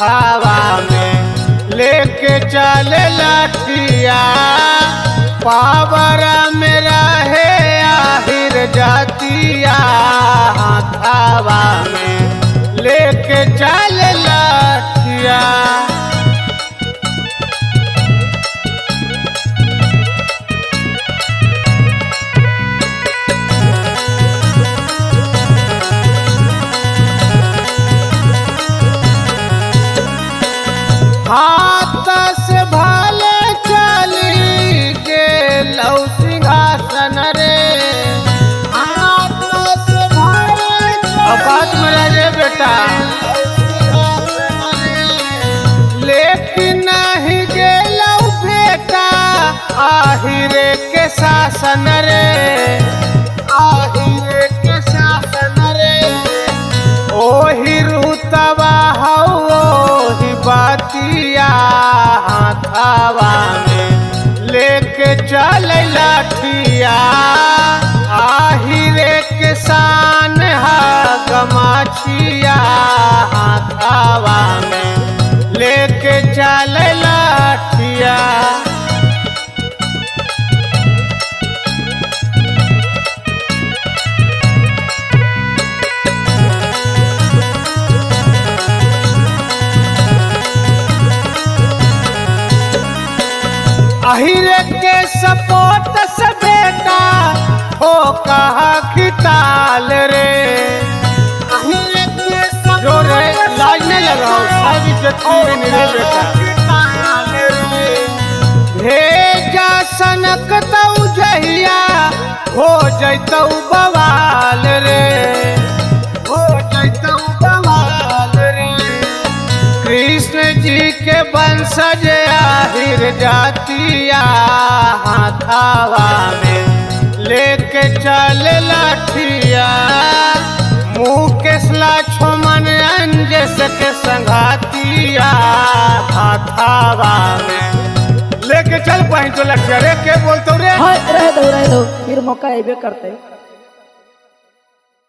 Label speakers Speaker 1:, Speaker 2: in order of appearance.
Speaker 1: हाथावा में लेके चले लाठिया पावर में रहे आहिर जातिया हाथावा में लेके चले लाठिया। हाथ से भाले चली गेलौ सिंहासन रे हाथ से भाले बात मेरा रे बेटा लेकिन नहीं गेलौ बेटा आहिरे के शासन रे आहिरे के शासन रे ओही रुतवा ओही बातिया हाथावा में लेके चले लाठिया आहिरे के शान हा गमाछिया हाथावा में लेके चले लाठिया। अहिरे के सपोर्ट से बेटा हो कहा खिताल रे अहिरे के जो रे लाज नहीं लगा सब इज्जत की रे बेटा भेजा सनक तऊ जहिया हो जैतऊ बवाल रे हो जैतऊ बवाल रे कृष्ण जी के वंशज आहिर जातिया हाथावा में लेके चले लाठिया मुकेश लक्ष्मण अंजस के संघातिया हाथावा में लेके चल पाई तो लठिया रे के बोलतो रे
Speaker 2: हाँ रह दो फिर मौका अबे करते।